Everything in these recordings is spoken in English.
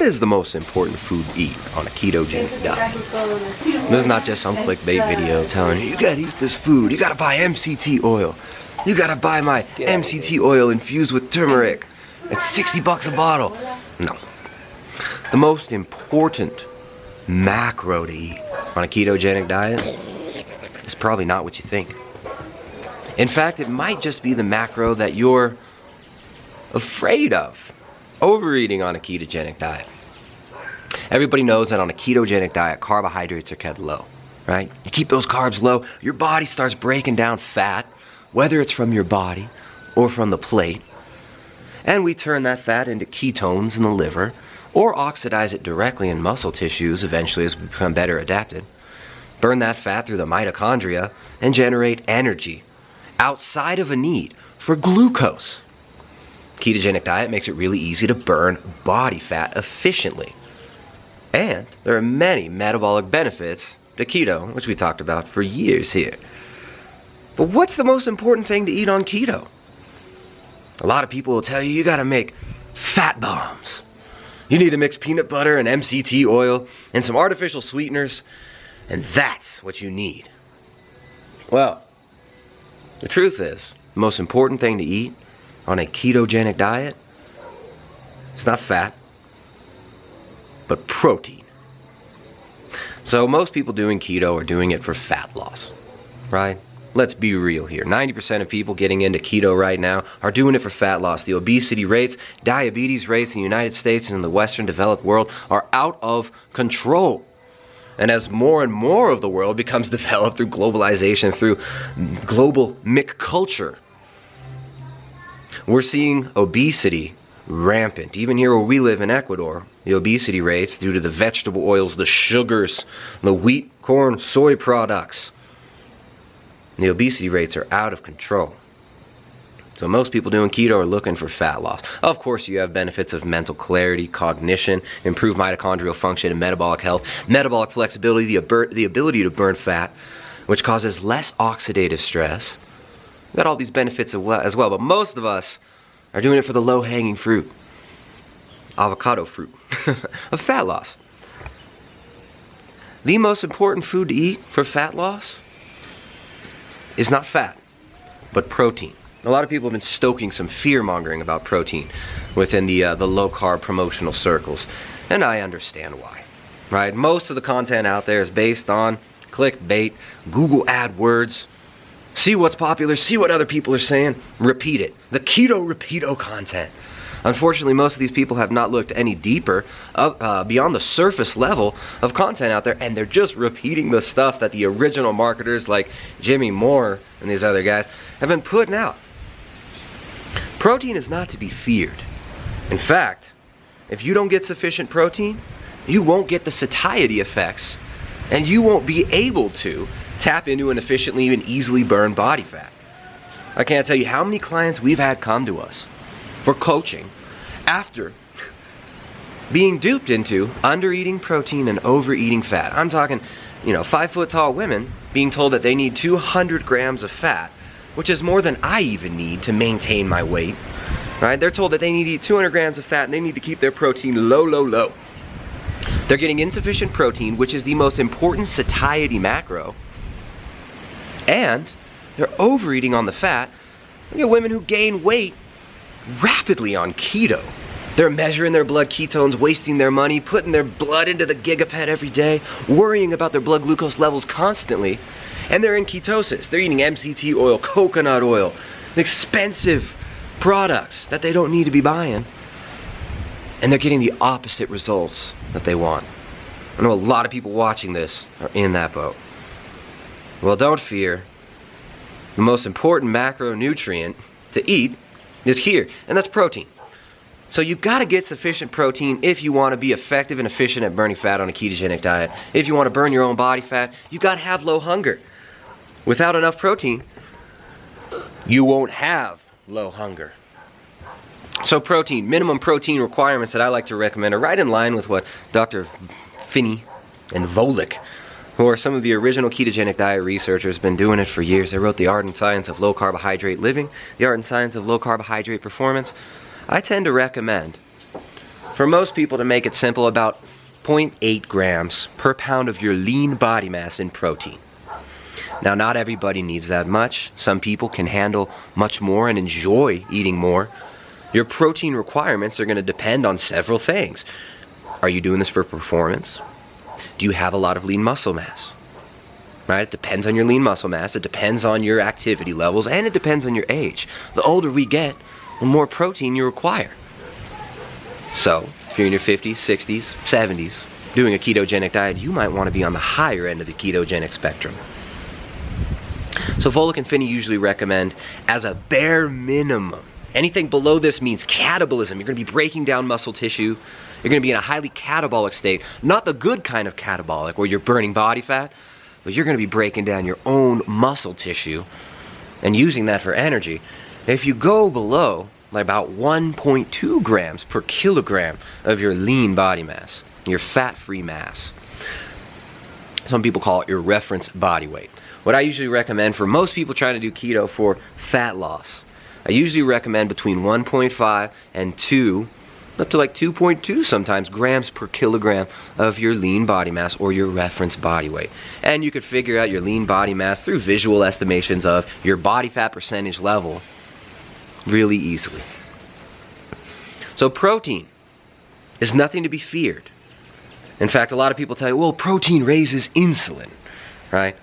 is the most important food to eat on a ketogenic diet? This is not just some clickbait video telling you, you gotta eat this food, you gotta buy MCT oil. You gotta buy my MCT oil infused with turmeric. It's 60 bucks a bottle. No. The most important macro to eat on a ketogenic diet is probably not what you think. In fact, it might just be the macro that you're afraid of overeating on a ketogenic diet. Everybody knows that on a ketogenic diet, carbohydrates are kept low, right? You keep those carbs low, your body starts breaking down fat, whether it's from your body or from the plate, and we turn that fat into ketones in the liver, or oxidize it directly in muscle tissues eventually as we become better adapted, burn that fat through the mitochondria, and generate energy outside of a need for glucose. Ketogenic diet makes it really easy to burn body fat efficiently. And there are many metabolic benefits to keto, which we talked about for years here. But what's the most important thing to eat on keto? A lot of people will tell you, you gotta make fat bombs. You need to mix peanut butter and MCT oil and some artificial sweeteners, and that's what you need. Well, the truth is, the most important thing to eat on a ketogenic diet is not fat, but protein. So most people doing keto are doing it for fat loss, right? Let's be real here. 90% of people getting into keto right now are doing it for fat loss. The obesity rates, diabetes rates in the United States and in the Western developed world are out of control. And as more and more of the world becomes developed through globalization, through global mick culture, we're seeing obesity rampant. Even here where we live in Ecuador, the obesity rates due to the vegetable oils, the sugars, the wheat, corn, soy products, the obesity rates are out of control. So most people doing keto are looking for fat loss. Of course, you have benefits of mental clarity, cognition, improved mitochondrial function and metabolic health, metabolic flexibility, the ability to burn fat, which causes less oxidative stress. Got all these benefits as well, but most of us are doing it for the low-hanging fruit, avocado fruit, of fat loss. The most important food to eat for fat loss is not fat, but protein. A lot of people have been stoking some fear-mongering about protein within the low-carb promotional circles, and I understand why, right? Most of the content out there is based on clickbait, Google AdWords, see what's popular, see what other people are saying, repeat it. The keto repeato content. Unfortunately, most of these people have not looked any deeper beyond the surface level of content out there, and they're just repeating the stuff that the original marketers like Jimmy Moore and these other guys have been putting out. Protein is not to be feared. In fact, if you don't get sufficient protein, you won't get the satiety effects, and you won't be able to tap into an efficiently and easily burned body fat. I can't tell you how many clients we've had come to us for coaching after being duped into under-eating protein and overeating fat. I'm talking, 5-foot tall women being told that they need 200 grams of fat, which is more than I even need to maintain my weight, right? They're told that they need to eat 200 grams of fat and they need to keep their protein low, low, low. They're getting insufficient protein, which is the most important satiety macro, and they're overeating on the fat. You get women who gain weight rapidly on keto. They're measuring their blood ketones, wasting their money, putting their blood into the gigapet every day, worrying about their blood glucose levels constantly, and they're in ketosis. They're eating MCT oil, coconut oil, expensive products that they don't need to be buying, and they're getting the opposite results that they want. I know a lot of people watching this are in that boat. Well, don't fear. The most important macronutrient to eat is here, and that's protein. So you've got to get sufficient protein if you want to be effective and efficient at burning fat on a ketogenic diet. If you want to burn your own body fat, you've got to have low hunger. Without enough protein, you won't have low hunger. So protein, minimum protein requirements that I like to recommend are right in line with what Dr. Finney and Volek, who are some of the original ketogenic diet researchers, have been doing it for years. They wrote The Art and Science of Low Carbohydrate Living, The Art and Science of Low Carbohydrate Performance. I tend to recommend For most people, to make it simple, about 0.8 grams per pound of your lean body mass in protein. Now, not everybody needs that much. Some people can handle much more and enjoy eating more. Your protein requirements are going to depend on several things. Are you doing this for performance? Do you have a lot of lean muscle mass? Right? It depends on your lean muscle mass, it depends on your activity levels, and it depends on your age. The older we get, the more protein you require. So, if you're in your 50s, 60s, 70s, doing a ketogenic diet, you might want to be on the higher end of the ketogenic spectrum. So Volek and Finney usually recommend, as a bare minimum, anything below this means catabolism. You're going to be breaking down muscle tissue. You're going to be in a highly catabolic state. Not the good kind of catabolic, where you're burning body fat, but you're going to be breaking down your own muscle tissue and using that for energy. If you go below like about 1.2 grams per kilogram of your lean body mass, your fat-free mass, some people call it your reference body weight. What I usually recommend for most people trying to do keto for fat loss, I usually recommend between 1.5 and 2, up to like 2.2 sometimes, grams per kilogram of your lean body mass or your reference body weight. And you could figure out your lean body mass through visual estimations of your body fat percentage level really easily. So protein is nothing to be feared. In fact, a lot of people tell you, well, protein raises insulin, right?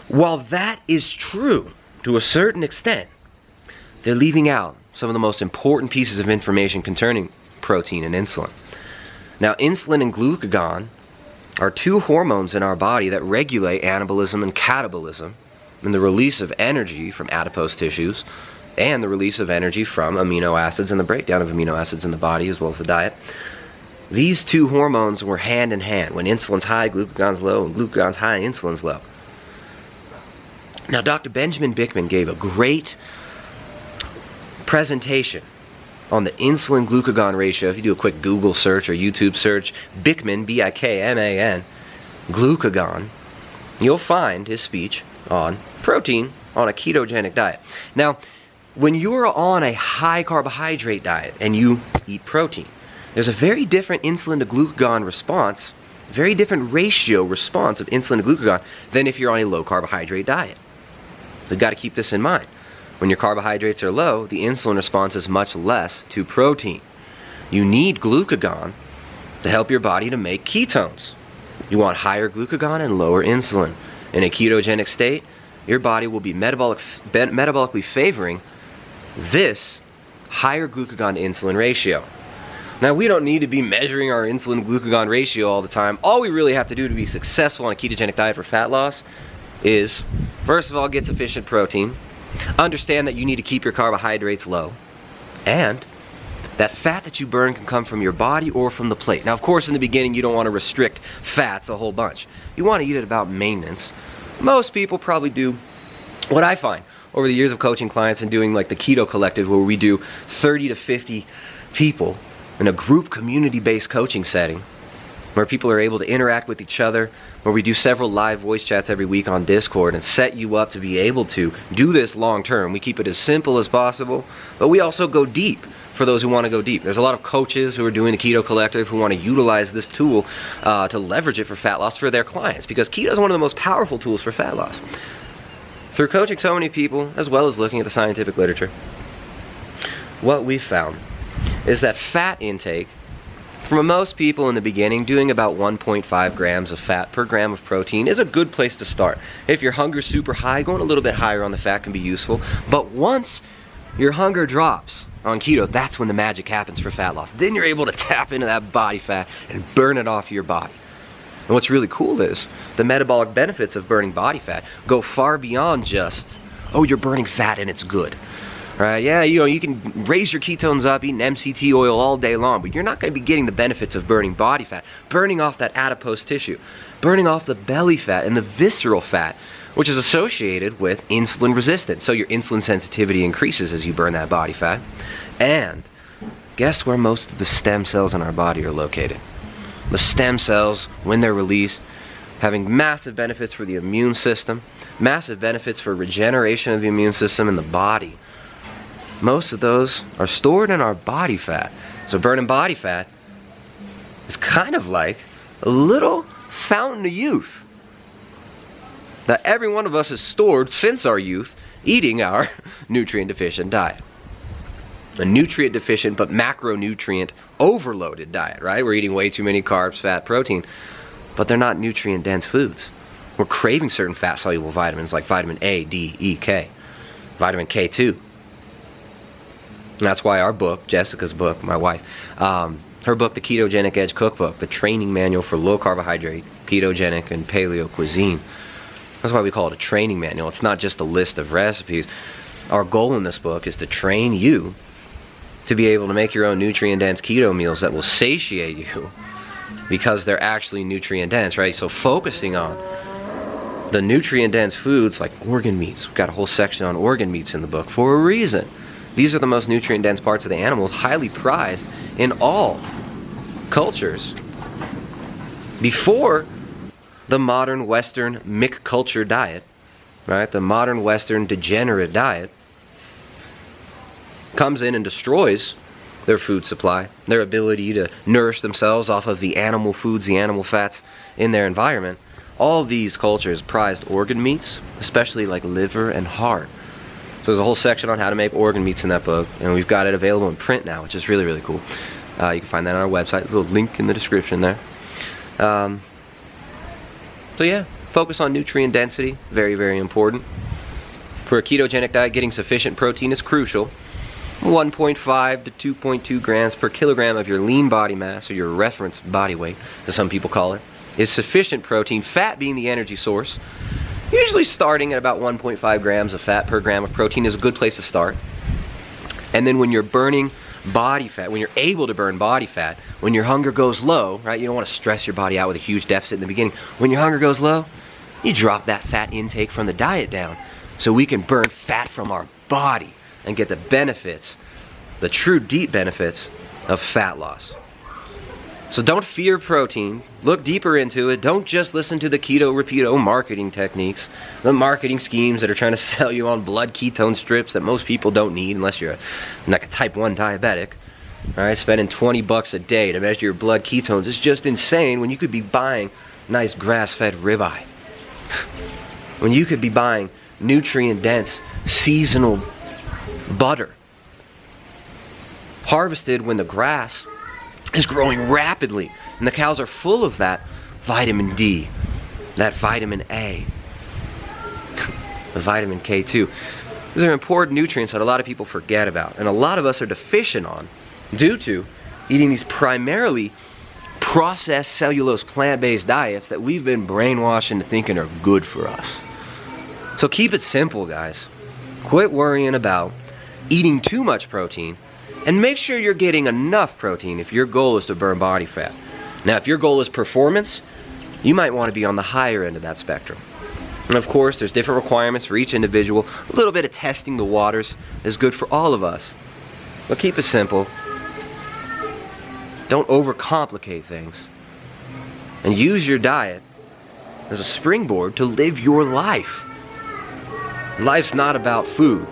While that is true to a certain extent, they're leaving out some of the most important pieces of information concerning protein and insulin. Now, insulin and glucagon are two hormones in our body that regulate anabolism and catabolism, and the release of energy from adipose tissues, and the release of energy from amino acids and the breakdown of amino acids in the body, as well as the diet. These two hormones were hand in hand. When insulin's high, glucagon's low, and glucagon's high, insulin's low. Now, Dr. Benjamin Bikman gave a great presentation on the insulin-glucagon ratio. If you do a quick Google search or YouTube search, Bikman, B-I-K-M-A-N, glucagon, you'll find his speech on protein on a ketogenic diet. Now, when you're on a high carbohydrate diet and you eat protein, there's a very different insulin to glucagon response, very different ratio response of insulin to glucagon than if you're on a low carbohydrate diet. You've got to keep this in mind. When your carbohydrates are low, the insulin response is much less to protein. You need glucagon to help your body to make ketones. You want higher glucagon and lower insulin. In a ketogenic state, your body will be metabolically favoring this higher glucagon to insulin ratio. Now, we don't need to be measuring our insulin-glucagon ratio all the time. All we really have to do to be successful on a ketogenic diet for fat loss is, first of all, get sufficient protein. Understand that you need to keep your carbohydrates low, and that fat that you burn can come from your body or from the plate. Now, of course, in the beginning, you don't want to restrict fats a whole bunch. You want to eat at about maintenance. Most people probably do what I find over the years of coaching clients and doing like the Keto Collective, where we do 30 to 50 people in a group community-based coaching setting, where people are able to interact with each other, where we do several live voice chats every week on Discord and set you up to be able to do this long term. We keep it as simple as possible, but we also go deep for those who want to go deep. There's a lot of coaches who are doing the Keto Collective who want to utilize this tool to leverage it for fat loss for their clients, because keto is one of the most powerful tools for fat loss. Through coaching so many people, as well as looking at the scientific literature, what we've found is that fat intake, for most people in the beginning, doing about 1.5 grams of fat per gram of protein is a good place to start. If your hunger's super high, going a little bit higher on the fat can be useful. But once your hunger drops on keto, that's when the magic happens for fat loss. Then you're able to tap into that body fat and burn it off your body. And what's really cool is the metabolic benefits of burning body fat go far beyond just, oh, you're burning fat and it's good. Right? Yeah, you know, you can raise your ketones up, eating MCT oil all day long, but you're not going to be getting the benefits of burning body fat, burning off that adipose tissue, burning off the belly fat and the visceral fat, which is associated with insulin resistance. So your insulin sensitivity increases as you burn that body fat. And guess where most of the stem cells in our body are located? The stem cells, when they're released, having massive benefits for the immune system, massive benefits for regeneration of the immune system in the body. Most of those are stored in our body fat. So burning body fat is kind of like a little fountain of youth that every one of us has stored since our youth, eating our nutrient deficient diet. A nutrient deficient but macronutrient overloaded diet, right? We're eating way too many carbs, fat, protein, but they're not nutrient dense foods. We're craving certain fat soluble vitamins like vitamin A, D, E, K, vitamin K2. And that's why our book, Jessica's book, my wife, her book, The Ketogenic Edge Cookbook, the training manual for low carbohydrate, ketogenic, and paleo cuisine. That's why we call it a training manual. It's not just a list of recipes. Our goal in this book is to train you to be able to make your own nutrient-dense keto meals that will satiate you because they're actually nutrient-dense, right? So focusing on the nutrient-dense foods like organ meats. We've got a whole section on organ meats in the book for a reason. These are the most nutrient-dense parts of the animal, highly prized in all cultures. Before the modern Western Mick culture diet, right? The modern Western degenerate diet comes in and destroys their food supply, their ability to nourish themselves off of the animal foods, the animal fats in their environment. All these cultures prized organ meats, especially like liver and heart. So there's a whole section on how to make organ meats in that book, and we've got it available in print now, which is really, really cool. You can find that on our website. There's a little link in the description there. So yeah, focus on nutrient density, very, very important. For a ketogenic diet, getting sufficient protein is crucial. 1.5 to 2.2 grams per kilogram of your lean body mass, or your reference body weight, as some people call it, is sufficient protein, fat being the energy source. Usually starting at about 1.5 grams of fat per gram of protein is a good place to start. And then when you're burning body fat, when you're able to burn body fat, when your hunger goes low, right? You don't want to stress your body out with a huge deficit in the beginning. When your hunger goes low, you drop that fat intake from the diet down so we can burn fat from our body and get the benefits, the true deep benefits of fat loss. So don't fear protein. Look deeper into it. Don't just listen to the keto repeato marketing techniques, the marketing schemes that are trying to sell you on blood ketone strips that most people don't need unless you're like a type 1 diabetic. All right, spending 20 bucks a day to measure your blood ketones is just insane when you could be buying nice grass-fed ribeye. When you could be buying nutrient-dense seasonal butter harvested when the grass is growing rapidly and the cows are full of that vitamin D, that vitamin A, the vitamin K2. These are important nutrients that a lot of people forget about, and a lot of us are deficient on due to eating these primarily processed cellulose plant-based diets that we've been brainwashed into thinking are good for us. So keep it simple, guys. Quit worrying about eating too much protein, and make sure you're getting enough protein if your goal is to burn body fat. Now, if your goal is performance, you might want to be on the higher end of that spectrum. And of course, there's different requirements for each individual. A little bit of testing the waters is good for all of us. But keep it simple. Don't overcomplicate things. And use your diet as a springboard to live your life. Life's not about food.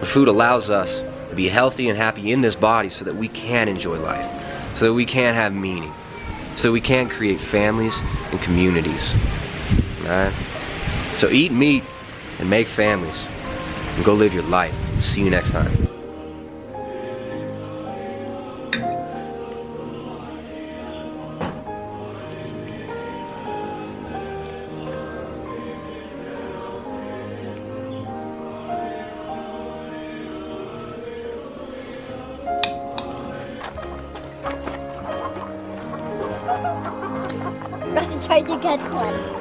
The food allows us to be healthy and happy in this body so that we can enjoy life, so that we can have meaning, so that we can create families and communities. Alright? So eat meat and make families and go live your life. See you next time. I tried to catch one.